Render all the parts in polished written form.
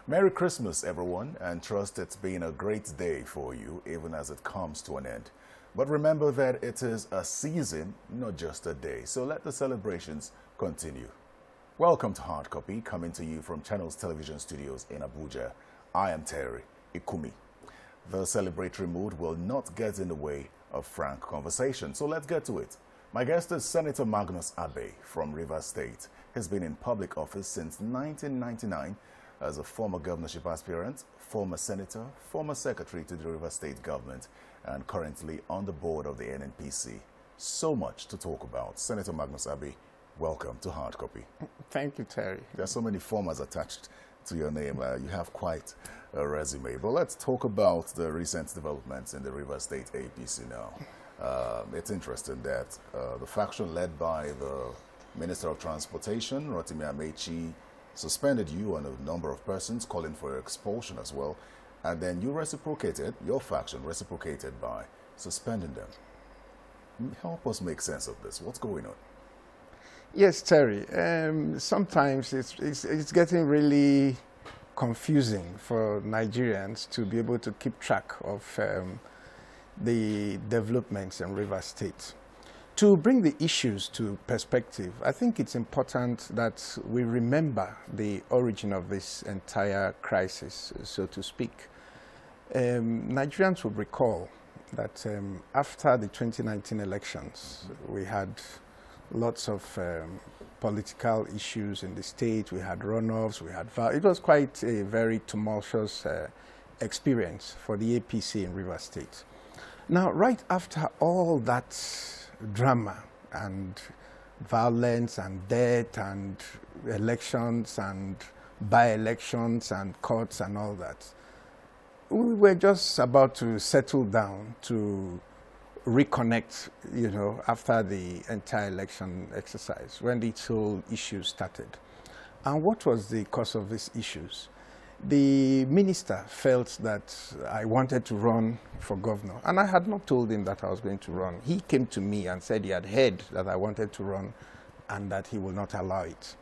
Merry Christmas, everyone, and trust it's been a great day for you, even as it comes to an end. But remember that it is a season, not just a day, so let the celebrations continue. Welcome to Hard Copy, coming to you from Channels Television Studios in Abuja. I am Terry Ikumi. The celebratory mood will not get in the way of frank conversation, so let's get to it. My guest is Senator Magnus from Rivers State. He's been in public office since 1999 as a former governorship aspirant, former senator, former secretary to the Rivers State government, and currently on the board of the NNPC. So much to talk about. Senator Magnus, welcome to Hard Copy. Thank you, Terry. There are so many formers attached to your name. You have quite a resume. But let's talk about the recent developments in the Rivers State APC now. It's interesting that the faction led by the Minister of Transportation, Rotimi Amechi, suspended you and a number of persons, calling for your expulsion as well. And then you reciprocated, your faction reciprocated by suspending them. Help us make sense of this. What's going on? Yes, Terry. Sometimes it's getting really confusing for Nigerians to be able to keep track of the developments in Rivers State. To bring the issues to perspective, I think it's important that we remember the origin of this entire crisis, so to speak. Nigerians will recall that after the 2019 elections, we had lots of political issues in the state. We had runoffs, we had it was quite a very tumultuous experience for the APC in Rivers State. Now, right after all that drama and violence and death and elections and by-elections and courts and all that, we were just about to settle down to reconnect, you know, after the entire election exercise, when this whole issue started. And what was the cause of these issues? The minister felt that I wanted to run for governor, and I had not told him that I was going to run. He came to me and said he had heard that I wanted to run and that he would not allow it.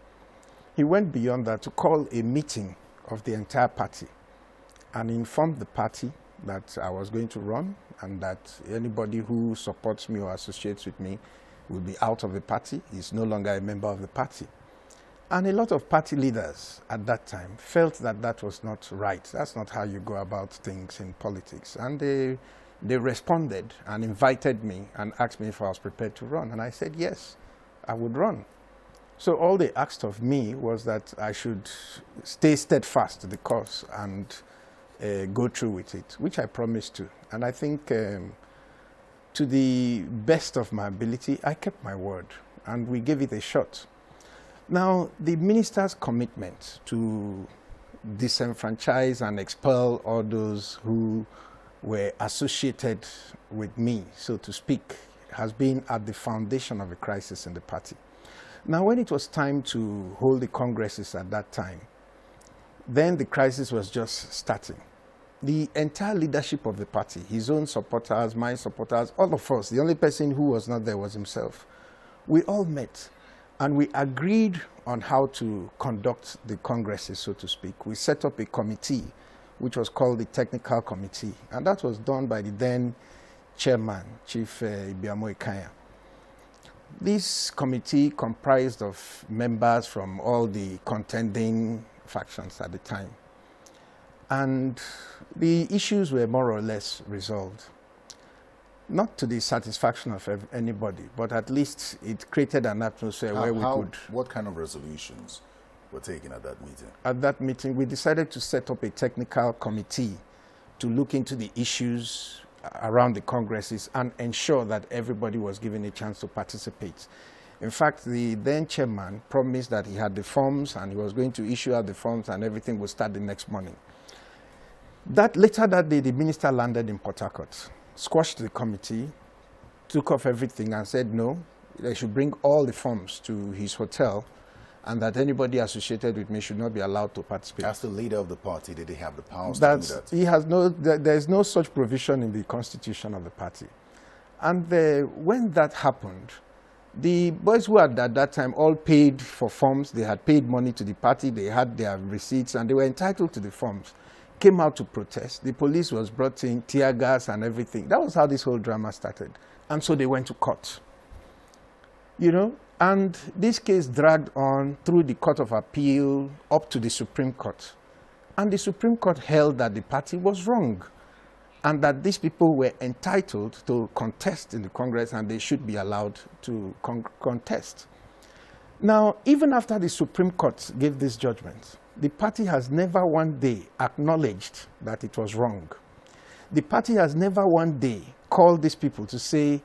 He went beyond that to call a meeting of the entire party and informed the party that I was going to run and that anybody who supports me or associates with me will be out of the party. He's no longer a member of the party. And a lot of party leaders at that time felt that that was not right. That's not how you go about things in politics. And they responded and invited me and asked me if I was prepared to run. And I said, yes, I would run. So all they asked of me was that I should stay steadfast to the cause and go through with it, which I promised to. And I think to the best of my ability, I kept my word and we gave it a shot. Now, the minister's commitment to disenfranchise and expel all those who were associated with me, so to speak, has been at the foundation of a crisis in the party. Now, when it was time to hold the congresses at that time, then the crisis was just starting. The entire leadership of the party, his own supporters, my supporters, all of us, the only person who was not there was himself. We all met. And we agreed on how to conduct the congresses, so to speak. We set up a committee, which was called the Technical Committee. And that was done by the then chairman, Chief Ibiamo Ikaya. This committee comprised of members from all the contending factions at the time. And the issues were more or less resolved. Not to the satisfaction of anybody, but at least it created an atmosphere where we could... What kind of resolutions were taken at that meeting? At that meeting, we decided to set up a technical committee to look into the issues around the congresses and ensure that everybody was given a chance to participate. In fact, the then chairman promised that he had the forms and he was going to issue out the forms and everything would start the next morning. Later that day, the minister landed in Port Harcourt, squashed the committee, took off everything and said no, they should bring all the forms to his hotel and that anybody associated with me should not be allowed to participate. As the leader of the party, did he have the powers to do that? He has there's no such provision in the constitution of the party. And when that happened, The boys who had at that time all paid for forms, they had paid money to the party, they had their receipts, and they were entitled to the forms, came out to protest. The police was brought in, tear gas and everything. That was how this whole drama started. And so they went to court. You know, and this case dragged on through the Court of Appeal up to the Supreme Court. And the Supreme Court held that the party was wrong and that these people were entitled to contest in the Congress and they should be allowed to contest. Now, even after the Supreme Court gave this judgment, the party has never one day acknowledged that it was wrong. The party has never one day called these people to say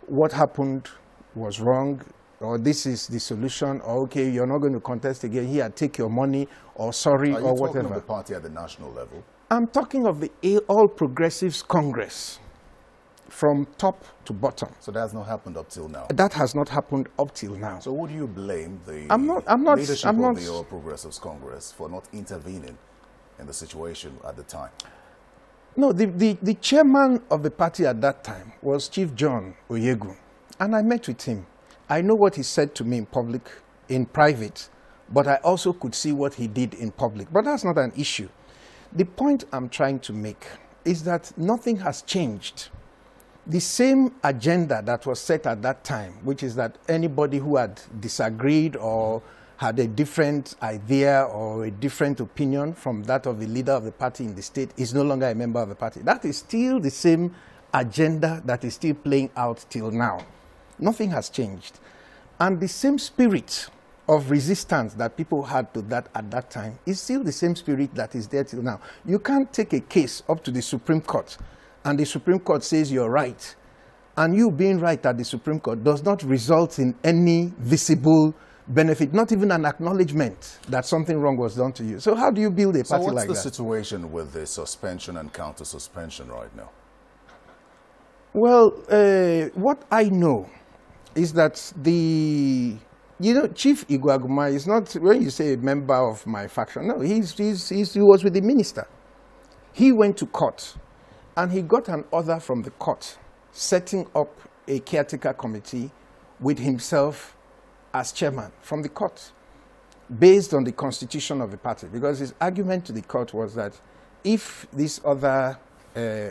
what happened was wrong, or this is the solution, or okay, you're not going to contest again, here, take your money, or sorry, or whatever. Are you talking of the party at the national level? I'm talking of the All Progressives Congress, from top to bottom. So that has not happened up till now? That has not happened up till now. So who do you blame the leadership of the All Progressives Congress for not intervening in the situation at the time? No, the chairman of the party at that time was Chief John Oyegu, and I met with him. I know what he said to me in public, in private, but I also could see what he did in public. But that's not an issue. The point I'm trying to make is that nothing has changed. The same agenda that was set at that time, which is that anybody who had disagreed or had a different idea or a different opinion from that of the leader of the party in the state is no longer a member of the party. That is still the same agenda that is still playing out till now. Nothing has changed. And the same spirit of resistance that people had to that at that time is still the same spirit that is there till now. You can't take a case up to the Supreme Court and the Supreme Court says you're right, and you being right at the Supreme Court does not result in any visible benefit, not even an acknowledgement that something wrong was done to you. So how do you build a party like that? So what's the situation with the suspension and counter-suspension right now? Well, what I know is that Chief Iguaguma is not, when you say a member of my faction, no, he was with the minister. He went to court and he got an order from the court setting up a caretaker committee with himself as chairman from the court based on the constitution of the party, because his argument to the court was that if these other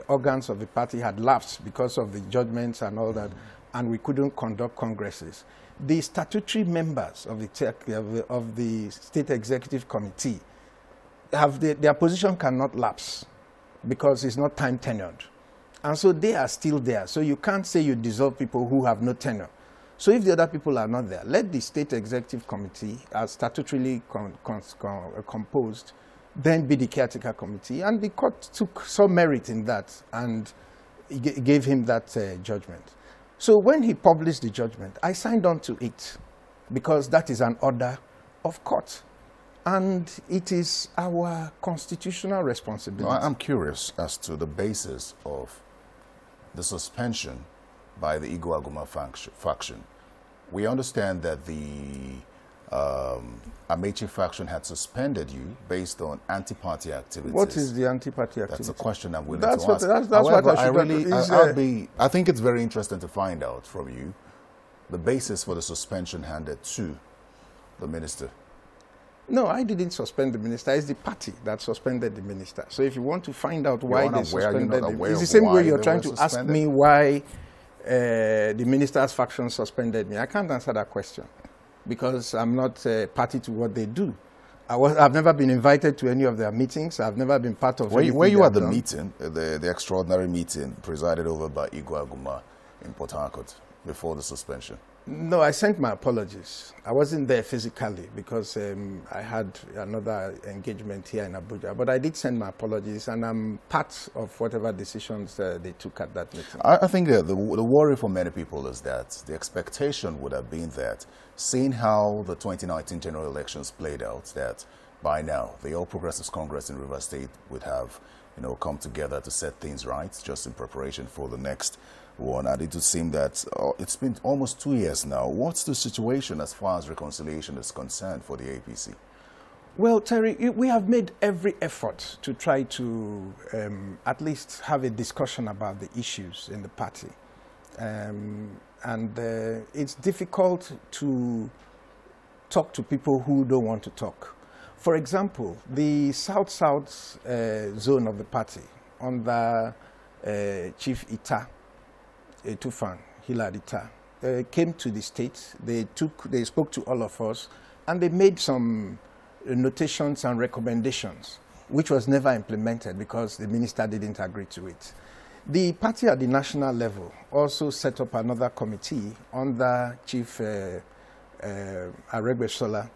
organs of the party had lapsed because of the judgments and all that, and we couldn't conduct congresses, the statutory members of the State Executive Committee their position cannot lapse because it's not time tenured. And so they are still there. So you can't say you dissolve people who have no tenure. So if the other people are not there, let the State Executive Committee, as statutorily composed, then be the caretaker committee. And the court took some merit in that and gave him that judgment. So when he published the judgment, I signed on to it because that is an order of court. And it is our constitutional responsibility. I'm curious as to the basis of the suspension by the Iguaguma faction. We understand that the Amechi faction had suspended you based on anti-party activities. What is the anti-party activity? That's a question I'm willing to ask. That's However, what I think it's very interesting to find out from you the basis for the suspension handed to the minister. No, I didn't suspend the minister. It's the party that suspended the minister. So if you want to find out why they suspended him, it's the same way you're trying to ask me why the minister's faction suspended me. I can't answer that question because I'm not party to what they do. I've never been invited to any of their meetings. I've never been part of anything. Were you at the meeting, the extraordinary meeting presided over by Iguaguma in Port Harcourt before the suspension? No, I sent my apologies. I wasn't there physically because I had another engagement here in Abuja. But I did send my apologies, and I'm part of whatever decisions they took at that meeting. I think the worry for many people is that the expectation would have been that, seeing how the 2019 general elections played out, that by now the All Progressives Congress in Rivers State would have, come together to set things right, just in preparation for the next one. And it would seem that it's been almost 2 years now. What's the situation as far as reconciliation is concerned for the APC? Well, Terry, we have made every effort to try to at least have a discussion about the issues in the party. And it's difficult to talk to people who don't want to talk. For example, the South-South zone of the party under Chief Ita, Etufan, Hilad Ita, came to the state. They spoke to all of us, and they made some notations and recommendations, which was never implemented because the minister didn't agree to it. The party at the national level also set up another committee under Chief Aregbesola,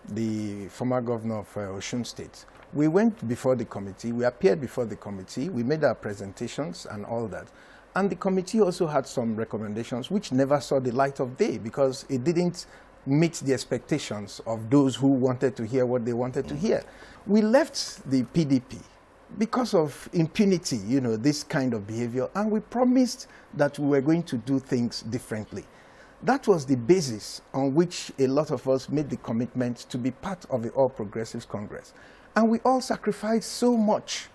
the former governor of Osun State. We went before the committee, we appeared before the committee, we made our presentations and all that. And the committee also had some recommendations which never saw the light of day because it didn't meet the expectations of those who wanted to hear what they wanted to hear. We left the PDP because of impunity, you know, this kind of behavior, and we promised that we were going to do things differently. That was the basis on which a lot of us made the commitment to be part of the All Progressives Congress. And we all sacrificed so much,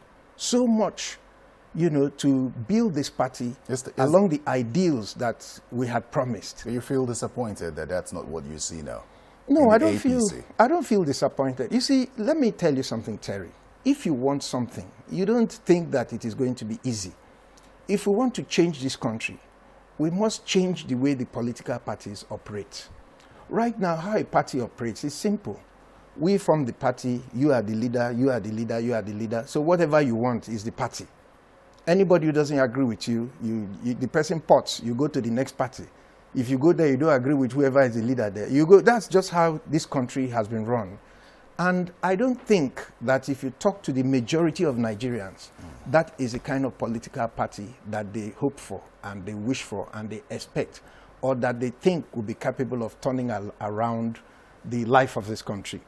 you know, to build this party along the ideals that we had promised. Do you feel disappointed that that's not what you see now? No, I don't feel disappointed. You see, let me tell you something, Terry. If you want something, you don't think that it is going to be easy. If we want to change this country, we must change the way the political parties operate. Right now, how a party operates is simple. We form the party, you are the leader, you are the leader, you are the leader. So whatever you want is the party. Anybody who doesn't agree with you, the person pots, you go to the next party. If you go there, you don't agree with whoever is the leader there. You go. That's just how this country has been run. And I don't think that if you talk to the majority of Nigerians, that is the kind of political party that they hope for and they wish for and they expect, or that they think will be capable of turning around the life of this country.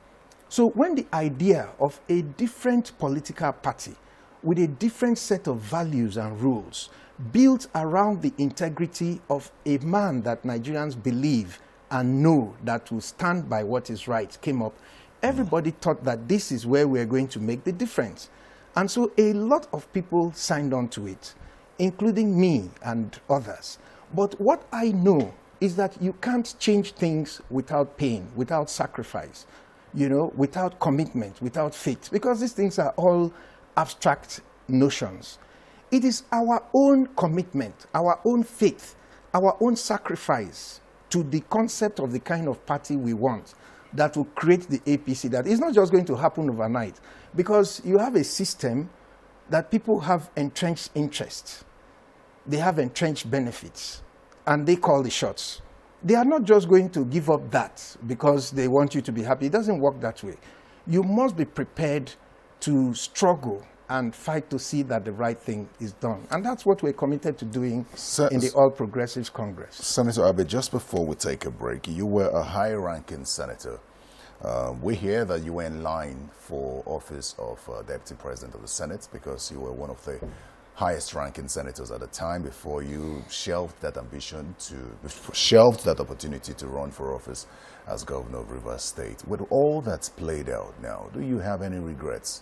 So when the idea of a different political party with a different set of values and rules built around the integrity of a man that Nigerians believe and know that will stand by what is right came up, everybody thought that this is where we're going to make the difference. And so a lot of people signed on to it, including me and others. But what I know is that you can't change things without pain, without sacrifice, you know, without commitment, without faith, because these things are all abstract notions. It is our own commitment, our own faith, our own sacrifice to the concept of the kind of party we want that will create the APC. That is not just going to happen overnight, because you have a system that people have entrenched interests. They have entrenched benefits, and they call the shots. They are not just going to give up that because they want you to be happy. It doesn't work that way. You must be prepared to struggle and fight to see that the right thing is done. And that's what we're committed to doing in the All Progressives Congress. Senator Abe, just before we take a break, you were a high-ranking senator. We hear that you were in line for office of Deputy President of the Senate because you were one of the highest-ranking senators at the time before you shelved that opportunity to run for office as governor of Rivers State. With all that's played out now, do you have any regrets?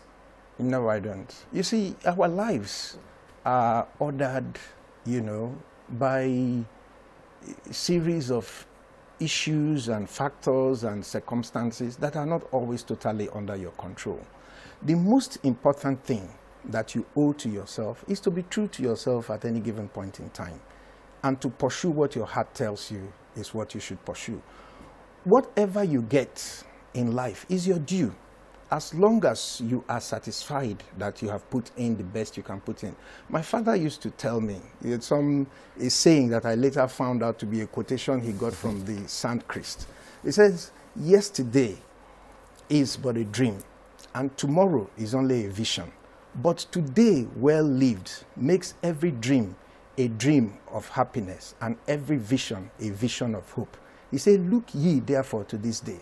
No, I don't. You see, our lives are ordered, you know, by a series of issues and factors and circumstances that are not always totally under your control. The most important thing that you owe to yourself is to be true to yourself at any given point in time, and to pursue what your heart tells you is what you should pursue. Whatever you get in life is your due, as long as you are satisfied that you have put in the best you can put in. My father used to tell me, it's a saying that I later found out to be a quotation he got from the Sandchrist. He says, yesterday is but a dream, and tomorrow is only a vision. But today, well lived, makes every dream a dream of happiness, and every vision a vision of hope. He said, look ye therefore to this day.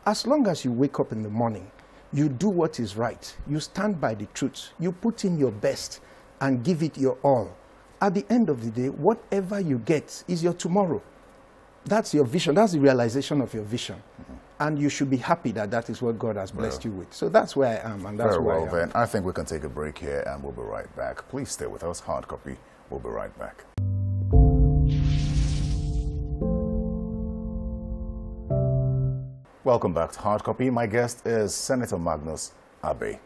As long as you wake up in the morning, you do what is right, you stand by the truth, you put in your best and give it your all. At the end of the day, whatever you get is your tomorrow. That's your vision, that's the realization of your vision. And you should be happy that that is what God has blessed you with. So that's where I am, and that's where I am. Then I think we can take a break here and we'll be right back. Please stay with us. Hard copy. We'll be right back. Welcome back to Hard Copy. My guest is Senator Magnus Abe.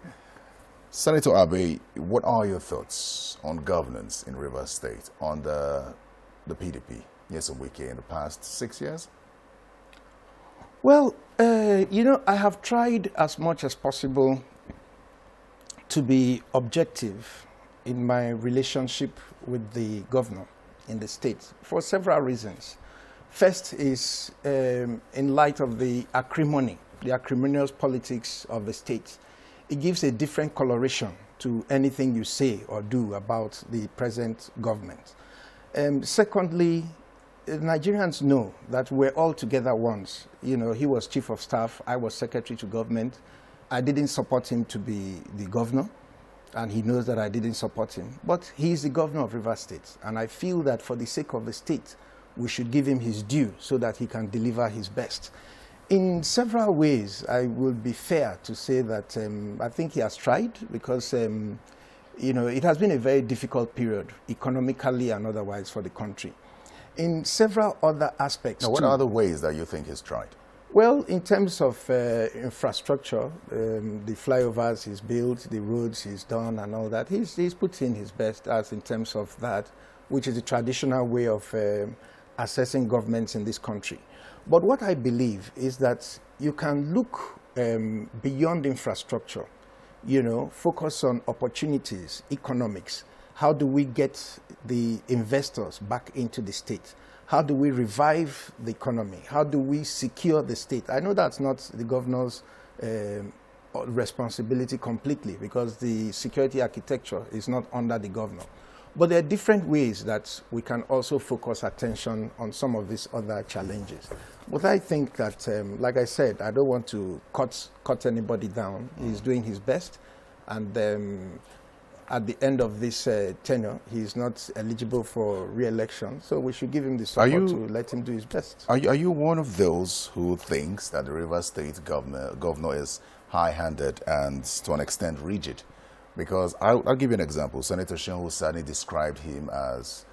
Senator Abe, what are your thoughts on governance in Rivers State under the PDP, Nyesom Wike, in the past 6 years? Well, you know, I have tried as much as possible to be objective in my relationship with the governor in the state for several reasons. First is in light of the acrimony, the acrimonious politics of the state. It gives a different coloration to anything you say or do about the present government. Secondly, Nigerians know that we're all together once. You know, he was chief of staff, I was secretary to government. I didn't support him to be the governor, and he knows that I didn't support him. But he's the governor of Rivers State, and I feel that for the sake of the state, we should give him his due so that he can deliver his best. In several ways, I will be fair to say that I think he has tried because, you know, it has been a very difficult period economically and otherwise for the country. In several other aspects. Now, what are the ways that you think he's tried? Well, in terms of infrastructure, the flyovers he's built, the roads he's done and all that, he's put in his best as in terms of that, which is the traditional way of assessing governments in this country. But what I believe is that you can look beyond infrastructure, you know, focus on opportunities, economics. How do we get the investors back into the state? How do we revive the economy? How do we secure the state? I know that's not the governor's responsibility completely because the security architecture is not under the governor. But there are different ways that we can also focus attention on some of these other challenges. But I think that, like I said, I don't want to cut anybody down. He's doing his best. And at the end of this tenure, he's not eligible for re-election. So we should give him the support to let him do his best. Are you one of those who thinks that the Rivers State governor is high-handed and to an extent rigid? Because I'll give you an example. Senator Shehu Sani described him as,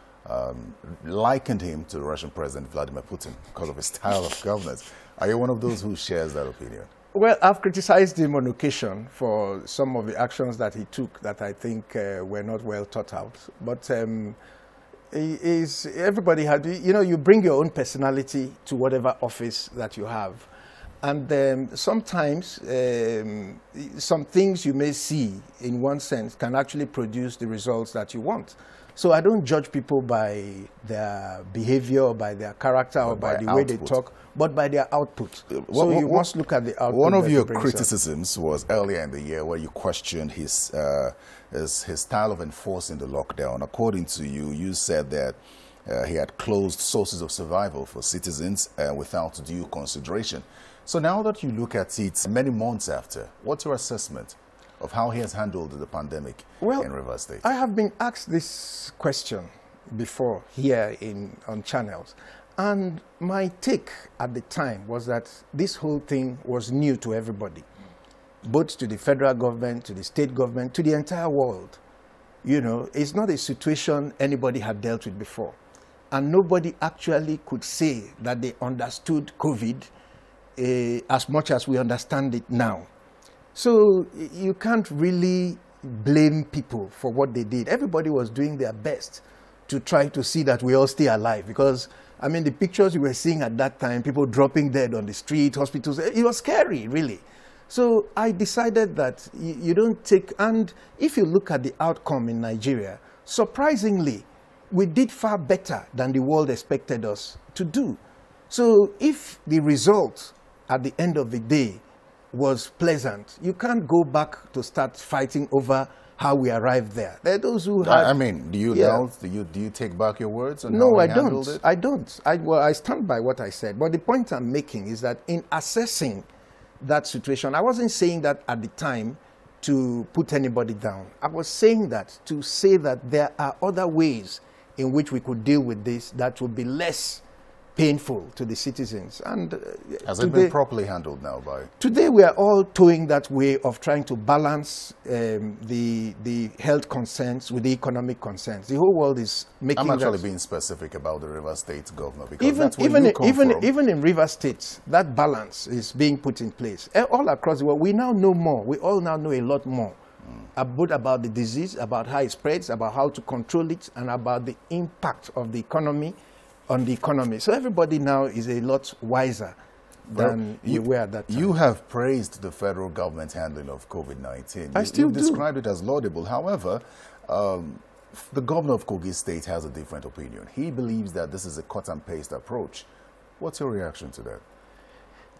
likened him to Russian President Vladimir Putin because of his style of governance. Are you one of those who shares that opinion? Well, I've criticized him on occasion for some of the actions that he took that I think were not well thought out. But everybody had, you know, you bring your own personality to whatever office that you have. And sometimes some things you may see in one sense can actually produce the results that you want. So I don't judge people by their behavior or by their character or by the way they talk, but by their output. So you must look at the output. One of your criticisms was earlier in the year where you questioned his style of enforcing the lockdown. According to you, you said that he had closed sources of survival for citizens without due consideration. So now that you look at it many months after, what's your assessment of how he has handled the pandemic in Rivers State? I have been asked this question before here on channels. And my take at the time was that this whole thing was new to everybody, both to the federal government, to the state government, to the entire world. You know, it's not a situation anybody had dealt with before. And nobody actually could say that they understood COVID as much as we understand it now. So you can't really blame people for what they did. Everybody was doing their best to try to see that we all stay alive because, I mean, the pictures you were seeing at that time, people dropping dead on the street, hospitals, it was scary, really. So I decided that you don't take, and if you look at the outcome in Nigeria, surprisingly, we did far better than the world expected us to do. So if the result at the end of the day was pleasant, you can't go back to start fighting over how we arrived there. There are those who had, I mean, do you doubt, do you take back your words on No, how I he handled it? don't. I don't. Well, I stand by what I said. But the point I'm making is that in assessing that situation, I wasn't saying that at the time to put anybody down. I was saying that to say that there are other ways in which we could deal with this that would be less painful to the citizens. And has it been properly handled now by? Today we are all towing that way of trying to balance the health concerns with the economic concerns. The whole world is making. I'm actually being specific about the River State governor, because that's where you come from. Even in River State, that balance is being put in place all across the world. We now know more. We all now know a lot more. Both about the disease, about how it spreads, about how to control it, and about the impact of the economy on the economy. So everybody now is a lot wiser than you were at that time. You have praised the federal government's handling of COVID-19. I still do. You described it as laudable. However, the governor of Kogi State has a different opinion. He believes that this is a cut-and-paste approach. What's your reaction to that?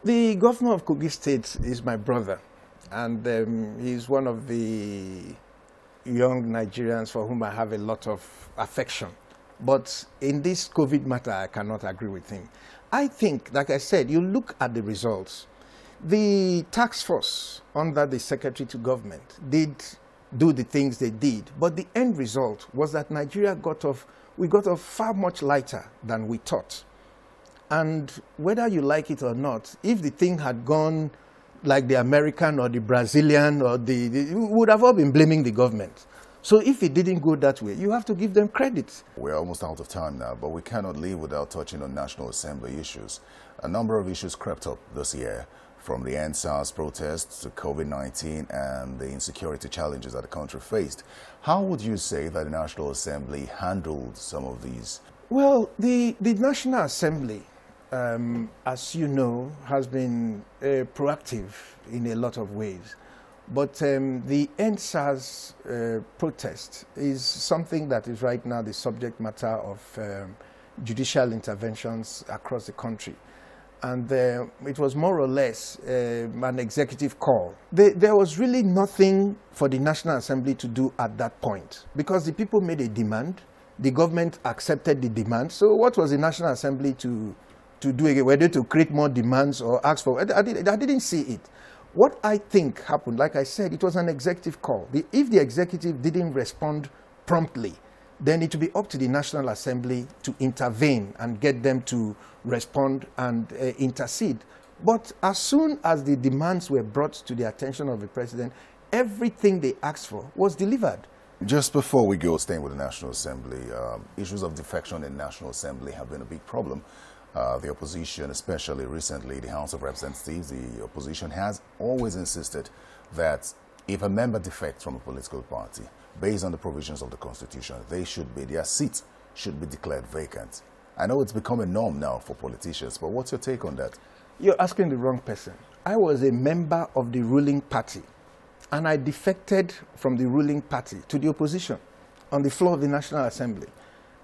The governor of Kogi State is my brother, and he's one of the young Nigerians for whom I have a lot of affection. But in this COVID matter, I cannot agree with him. I think, like I said, you look at the results. The task force under the Secretary to Government did do the things they did, but the end result was that Nigeria got off far much lighter than we thought. And whether you like it or not, if the thing had gone like the American or the Brazilian, or we would have all been blaming the government. So if it didn't go that way, you have to give them credit. We're almost out of time now, but we cannot leave without touching on National Assembly issues. A number of issues crept up this year, from the EndSARS protests to COVID-19 and the insecurity challenges that the country faced. How would you say that the National Assembly handled some of these? Well, the National Assembly, as you know, has been proactive in a lot of ways. But the EndSARS protest is something that is right now the subject matter of judicial interventions across the country. And it was more or less an executive call. There was really nothing for the National Assembly to do at that point, because the people made a demand. The government accepted the demand. So what was the National Assembly to do again? Whether to create more demands or ask for? I didn't see it. What I think happened, like I said, it was an executive call. If the executive didn't respond promptly, then it would be up to the National Assembly to intervene and get them to respond and intercede. But as soon as the demands were brought to the attention of the president, everything they asked for was delivered. Just before we go, staying with the National Assembly, issues of defection in National Assembly have been a big problem. The opposition, especially recently the House of Representatives, the opposition has always insisted that if a member defects from a political party, based on the provisions of the Constitution, their seats should be declared vacant. I know it's become a norm now for politicians, but what's your take on that? You're asking the wrong person. I was a member of the ruling party, and I defected from the ruling party to the opposition on the floor of the National Assembly.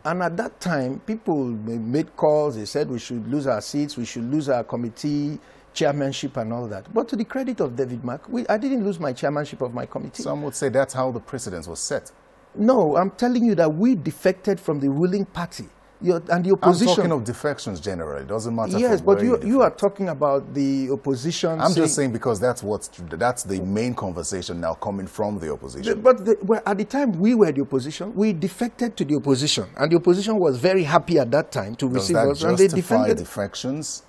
And at that time, people made calls. They said we should lose our seats, we should lose our committee chairmanship and all that. But to the credit of David Mark, I didn't lose my chairmanship of my committee. Some would say that's how the precedence was set. No, I'm telling you that we defected from the ruling party. And the opposition. I'm talking of defections generally. It doesn't matter. Yes, but you are talking about the opposition. I'm just saying because that's the main conversation now coming from the opposition. But at the time we were the opposition, we defected to the opposition, and the opposition was very happy at that time to receive us, and they defended defections.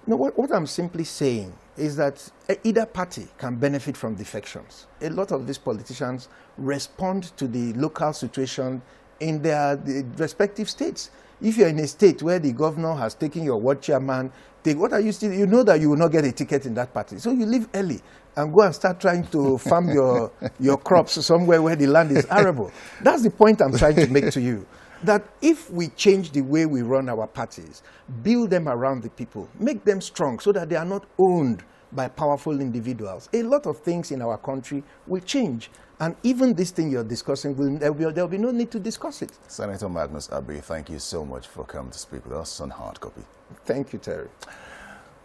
No, what I'm simply saying is that either party can benefit from defections. A lot of these politicians respond to the local situation in their respective states. If you're in a state where the governor has taken your ward chairman, what are you still? You know that you will not get a ticket in that party. So you leave early and go and start trying to farm your crops somewhere where the land is arable. That's the point I'm trying to make to you. That if we change the way we run our parties, build them around the people, make them strong so that they are not owned by powerful individuals, a lot of things in our country will change. And even this thing you're discussing, there will be no need to discuss it. Senator Magnus Abbey, thank you so much for coming to speak with us on Hard Copy. Thank you, Terry.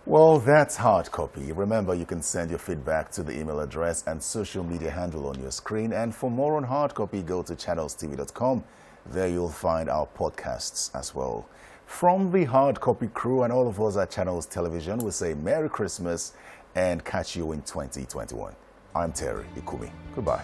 Well, that's Hard Copy. Remember, you can send your feedback to the email address and social media handle on your screen. And for more on Hard Copy, go to channelstv.com. There you'll find our podcasts as well. From the Hard Copy crew and all of us at Channels Television, we say Merry Christmas and catch you in 2021. I'm Terry Ikumi. Goodbye.